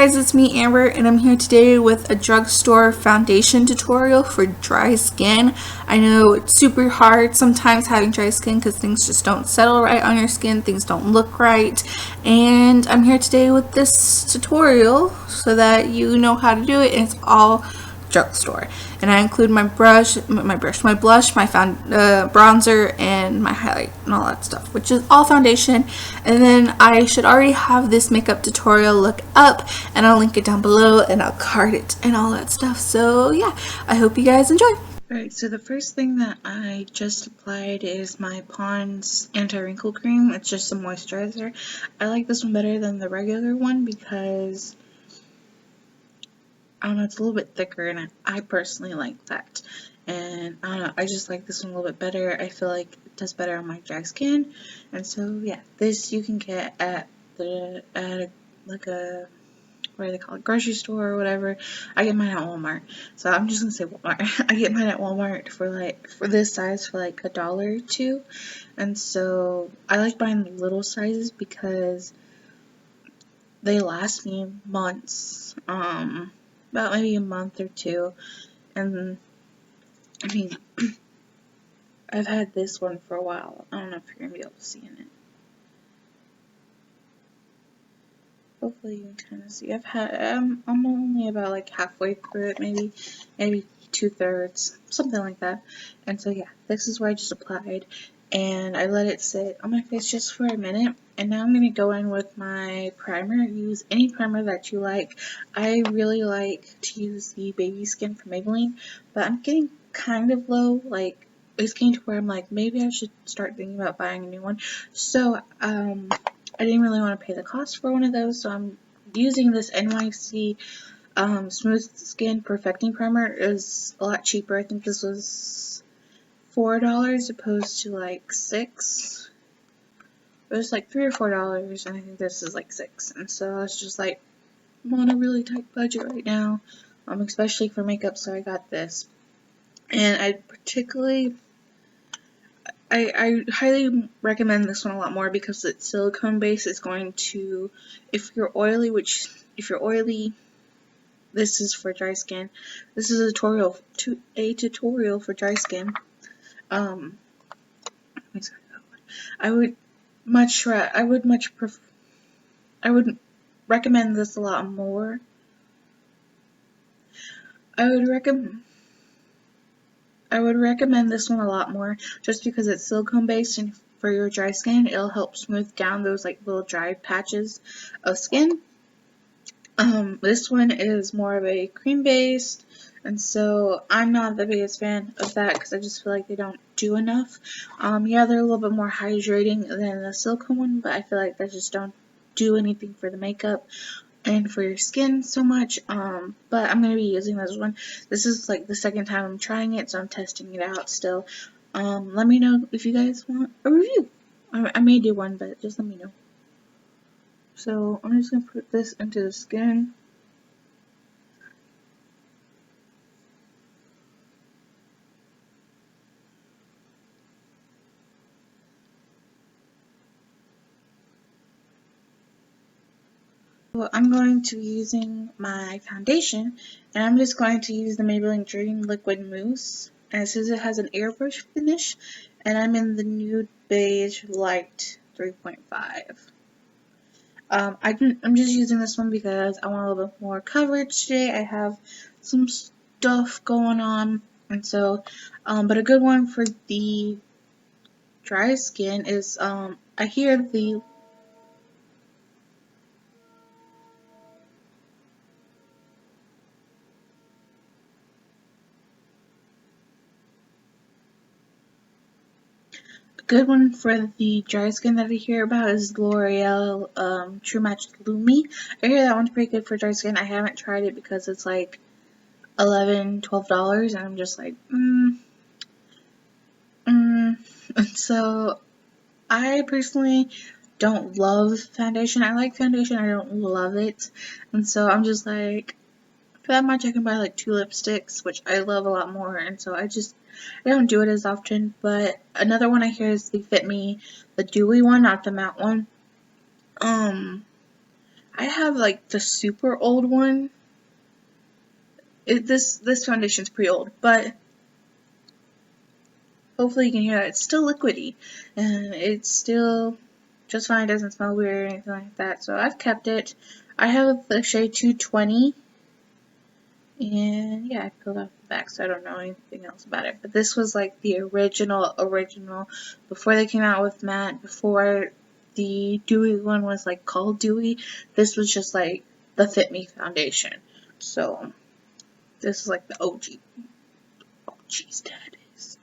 guys, it's me Amber, and I'm here today with a drugstore foundation tutorial for dry skin. I know it's super hard sometimes having dry skin because things just don't settle right on your skin, things don't look right, and I'm here today with this tutorial so that you know how to do it, and it's all drugstore. And I include my blush, my bronzer, and my highlight and all that stuff, which is all foundation. And then I should already have this makeup tutorial look up, and I'll link it down below, and I'll card it and all that stuff. So yeah, I hope you guys enjoy. Alright, so the first thing that I just applied is my Pond's Anti-Wrinkle Cream. It's just a moisturizer. I like this one better than the regular one because, I don't know, it's a little bit thicker, and I personally like that. And I don't know, I just like this one a little bit better. I feel like it does better on my dry skin. And so yeah, this you can get at like a, what do they call it, grocery store or whatever. I get mine at Walmart. So I'm just gonna say Walmart. I get mine at Walmart for this size for like $1 or $2. And so I like buying the little sizes because they last me months. About maybe a month or two. And I mean, I've had this one for a while. I don't know if you're gonna be able to see in it. Hopefully you can kind of see. I'm only about like halfway through it, maybe 2/3, something like that. And so yeah, this is where I just applied, and I let it sit on my face just for a minute. And now I'm gonna go in with my primer. Use any primer that you like. I really like to use the Baby Skin from Maybelline, but I'm getting kind of low. Like, it's getting to where I'm like, maybe I should start thinking about buying a new one. So I didn't really want to pay the cost for one of those, so I'm using this NYC Smooth Skin Perfecting Primer. It was a lot cheaper. I think this was $4 opposed to like $6. It was like $3 or $4, and I think this is like $6. And so I was just like, I'm on a really tight budget right now, especially for makeup, so I got this. And I highly recommend this one a lot more because it's silicone based. It's going to, if you're oily, this is for dry skin. This is a tutorial for dry skin. I would recommend this a lot more. I would recommend this one a lot more just because it's silicone based, and for your dry skin it'll help smooth down those like little dry patches of skin. This one is more of a cream based, and so I'm not the biggest fan of that because I just feel like they don't do enough. Yeah, they're a little bit more hydrating than the silicone one, but I feel like they just don't do anything for the makeup and for your skin so much. But I'm going to be using this one. This is like the second time I'm trying it, so I'm testing it out still. Let me know if you guys want a review. I may do one, but just let me know. So I'm just going to put this into the skin. Well, I'm going to be using my foundation, and I'm just going to use the Maybelline Dream Liquid Mousse. And it says it has an airbrush finish, and I'm in the Nude Beige Light 3.5. I'm just using this one because I want a little bit more coverage today. I have some stuff going on, and so, but a good one for the dry skin is, I hear the good one for the dry skin that I hear about is L'Oreal True Match Lumi. I hear that one's pretty good for dry skin. I haven't tried it because it's like $11, $12, and I'm just like, And so I personally don't love foundation. I like foundation, I don't love it. And so I'm just like, for that much I can buy like 2 lipsticks, which I love a lot more, and so I don't do it as often. But another one I hear is the Fit Me, the dewy one, not the matte one. I I have like the super old one. This foundation's pretty old, but hopefully you can hear that. It's still liquidy, and it's still just fine. It doesn't smell weird or anything like that. So I've kept it. I have the shade 220, and yeah, I peeled off the back, so I don't know anything else about it. But this was like the original before they came out with matte, before the dewy one was like called dewy. This was just like the Fit Me foundation. So this is like the OG. Oh, jeez, that is.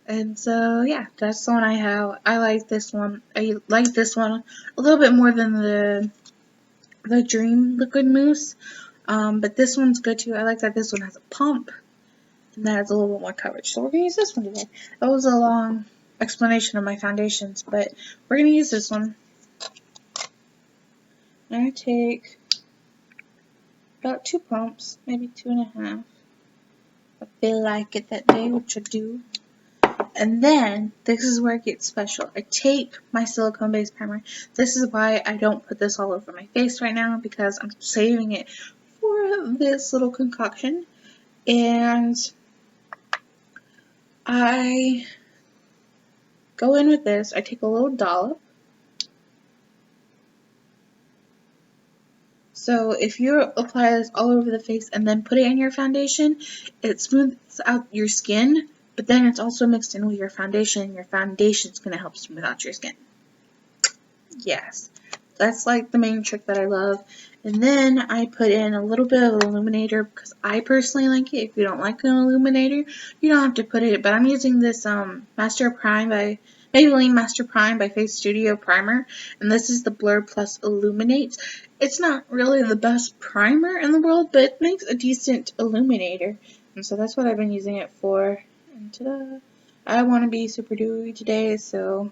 And so yeah, that's the one I have. I like this one. I like this one a little bit more than the Dream Liquid Mousse. But this one's good too. I like that this one has a pump and that has a little bit more coverage. So we're gonna use this one today. That was a long explanation of my foundations, but we're gonna use this one. I take about 2 pumps, maybe 2.5. I feel like it that day, which I do. And then, this is where it gets special. I take my silicone-based primer. This is why I don't put this all over my face right now, because I'm saving it for this little concoction. And I go in with this. I take a little dollop. So if you apply this all over the face and then put it in your foundation, it smooths out your skin, but then it's also mixed in with your foundation, and your foundation's going to help smooth out your skin. Yes, that's like the main trick that I love. And then I put in a little bit of illuminator because I personally like it. If you don't like an illuminator, you don't have to put it. But I'm using this Master Prime by Maybelline Master Prime by Face Studio Primer, and this is the Blur Plus Illuminate. It's not really the best primer in the world, but it makes a decent illuminator, and so that's what I've been using it for. And ta-da! I want to be super dewy today, so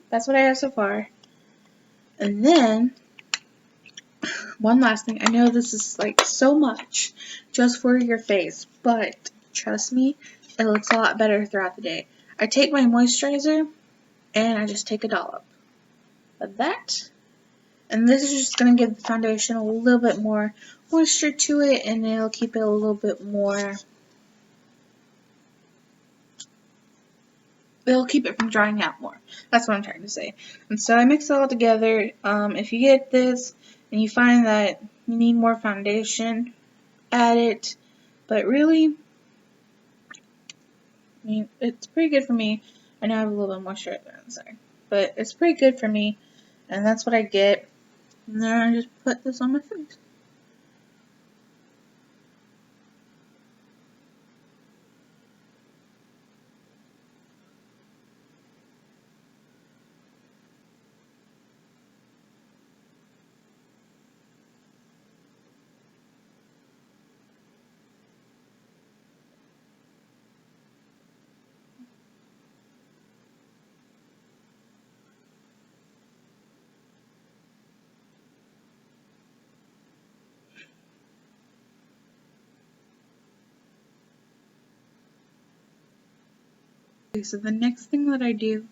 that's what I have so far. And then, one last thing. I know this is like so much just for your face, but trust me, it looks a lot better throughout the day. I take my moisturizer, and I just take a dollop of that. And this is just going to give the foundation a little bit more moisture to it, and it'll keep it a little bit more, it'll keep it from drying out more. That's what I'm trying to say. And so I mix it all together. If you get this and you find that you need more foundation, add it. But really, I mean, it's pretty good for me. I know I have a little bit more shirt there, sorry. But it's pretty good for me, and that's what I get. And then I just put this on my face. Okay, so the next thing that I do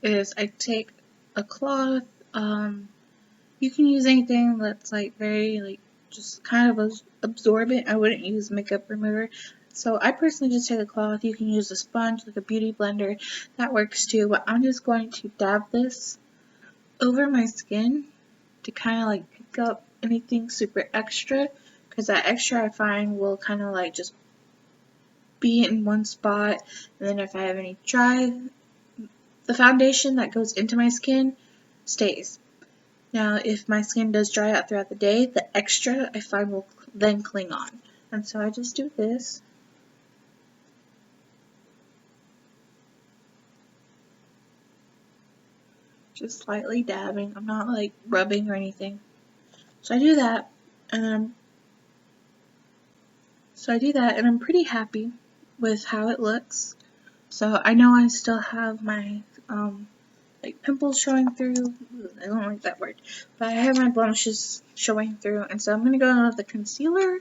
is I take a cloth. You can use anything that's like very like just kind of absorbent. I wouldn't use makeup remover. So I personally just take a cloth. You can use a sponge, like a beauty blender. That works too. But I'm just going to dab this over my skin to kind of like pick up anything super extra. Because that extra I find will kind of like just be in one spot. And then if I have any the foundation that goes into my skin stays. Now, if my skin does dry out throughout the day, the extra I find will then cling on. And so I just do this. Just slightly dabbing. I'm not like rubbing or anything. So I do that, and I'm pretty happy with how it looks. So I know I still have my like pimples showing through. I don't like that word, but I have my blemishes showing through, and so I'm gonna go in with the concealer.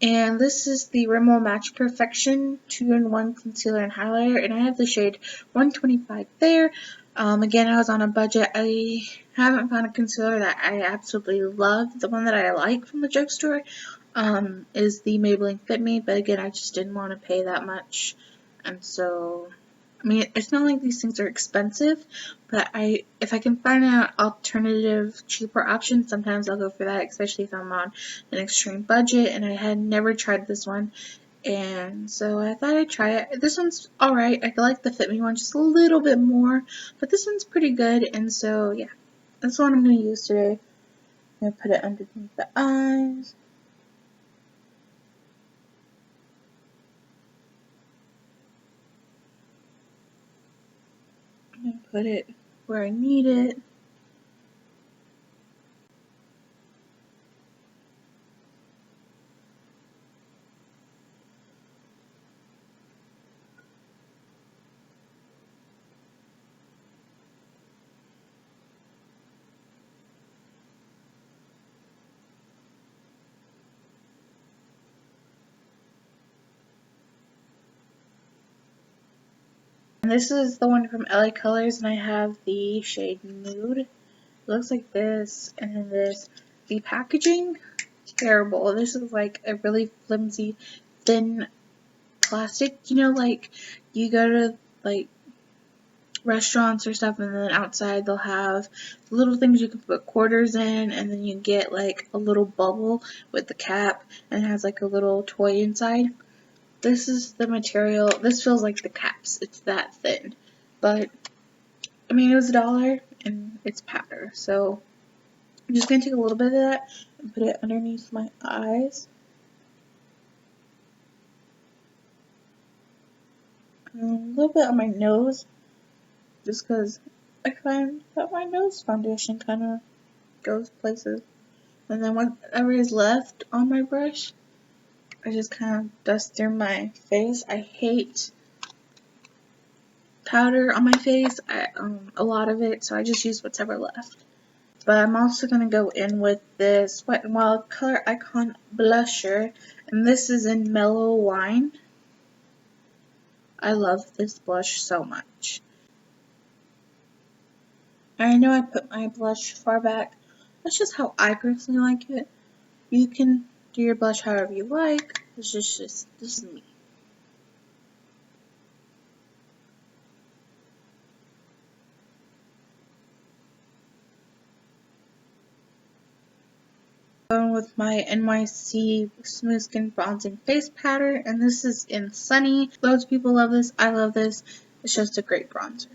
And this is the Rimmel Match Perfection 2-in-1 concealer and highlighter, and I have the shade 125 there. Again, I was on a budget. I haven't found a concealer that I absolutely love. The one that I like from the drugstore is the Maybelline Fit Me, but again, I just didn't want to pay that much. And so, I mean, it's not like these things are expensive, but if I can find an alternative, cheaper option, sometimes I'll go for that, especially if I'm on an extreme budget, and I had never tried this one. And so I thought I'd try it. This one's alright. I like the Fit Me one just a little bit more, but this one's pretty good. And so, yeah, that's the one I'm going to use today. I'm going to put it underneath the eyes. I'm going to put it where I need it. And this is the one from LA Colors, and I have the shade Nude. It looks like this, and then this. The packaging, terrible. This is like a really flimsy, thin plastic. You know, like you go to like restaurants or stuff, and then outside they'll have little things you can put quarters in, and then you get like a little bubble with the cap, and it has like a little toy inside. This is the material. This feels like the caps. It's that thin. But, I mean, it was $1 and it's powder. So, I'm just going to take a little bit of that and put it underneath my eyes. And a little bit on my nose. Just because I find that my nose foundation kind of goes places. And then whatever is left on my brush, I just kind of dust through my face. I hate powder on my face, a lot of it, so I just use what's ever left. But I'm also going to go in with this Wet n Wild Coloricon blusher, and this is in Mellow Wine. I love this blush so much. I know I put my blush far back. That's just how I personally like it. You can do your blush however you like. This is me. Going with my NYC Smooth Skin Bronzing Face Powder, and this is in Sunny. Loads of people love this. I love this. It's just a great bronzer.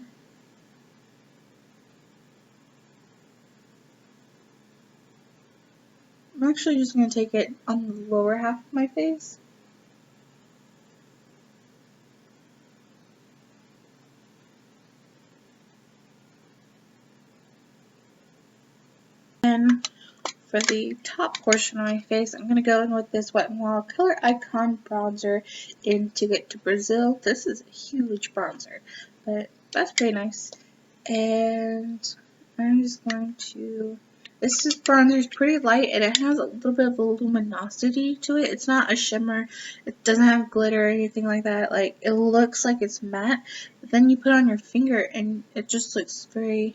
I'm actually just going to take it on the lower half of my face. And for the top portion of my face, I'm going to go in with this Wet n Wild Coloricon bronzer in To Get to Brazil. This is a huge bronzer, but that's pretty nice. And I'm just going to... This bronzer is pretty light, and it has a little bit of a luminosity to it. It's not a shimmer. It doesn't have glitter or anything like that. Like, it looks like it's matte, but then you put it on your finger, and it just looks very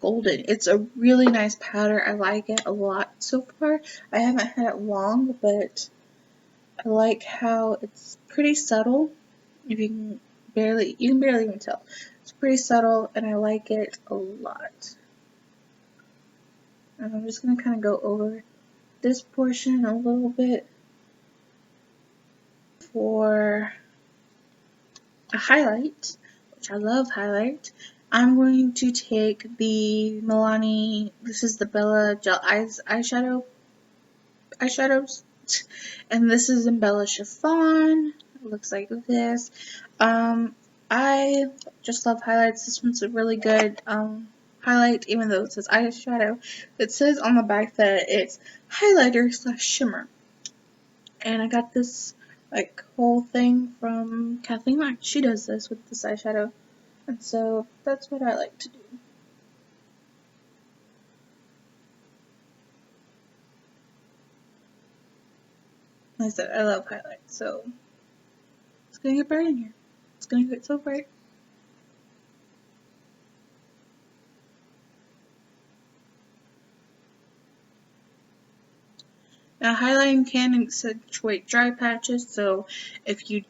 golden. It's a really nice powder. I like it a lot so far. I haven't had it long, but I like how it's pretty subtle. You can barely even tell. It's pretty subtle, and I like it a lot. And I'm just going to kind of go over this portion a little bit for a highlight, which I love highlight. I'm going to take the Milani, this is the Bella Gel eyeshadows, and this is in Bella Chiffon. It looks like this. I just love highlights. This one's a really good highlight, even though it says eyeshadow. It says on the back that it's highlighter / shimmer. And I got this like whole thing from Kathleen Mack. She does this with this eyeshadow. And so that's what I like to do. Like I said, I love highlights, so it's gonna get bright in here. It's gonna get so bright. Now, highlighting can accentuate dry patches, so if you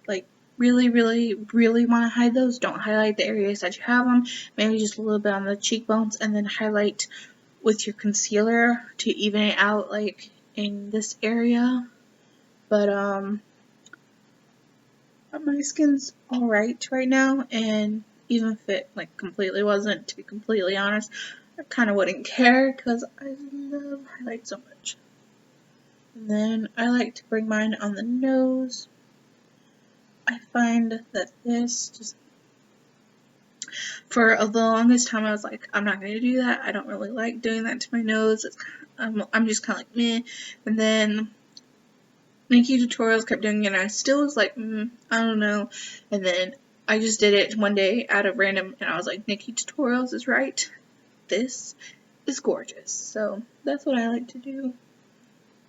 like really want to hide those, don't highlight the areas that you have them. Maybe just a little bit on the cheekbones, and then highlight with your concealer to even it out, like in this area. But my skin's alright right now, and even if it like completely wasn't, to be completely honest, I kind of wouldn't care because I love highlight so much. And then I like to bring mine on the nose. I find that this just, for the longest time I was like, I'm not going to do that. I don't really like doing that to my nose. I'm just kind of like meh. And then Nikki Tutorials kept doing it, and I still was like, I don't know. And then I just did it one day out of random, and I was like, Nikki Tutorials is right. This is gorgeous. So that's what I like to do.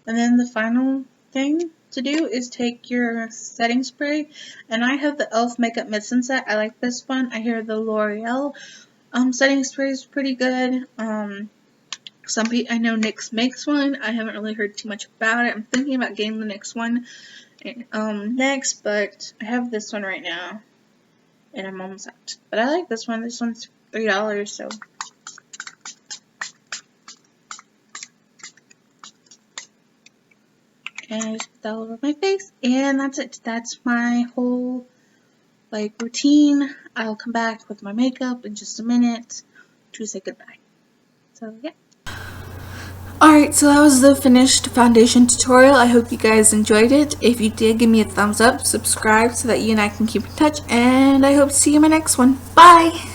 And then the final thing to do is take your setting spray, and I have the e.l.f. Makeup Medicine Set. I like this one. I hear the L'Oreal setting spray is pretty good. I know NYX makes one. I haven't really heard too much about it. I'm thinking about getting the NYX one next, but I have this one right now, and I'm almost out. But I like this one. This one's $3, so. And I just put that all over my face, and that's it. That's my whole like routine. I'll come back with my makeup in just a minute to say goodbye. So yeah. Alright, so that was the finished foundation tutorial. I hope you guys enjoyed it. If you did, give me a thumbs up, subscribe so that you and I can keep in touch, and I hope to see you in my next one. Bye!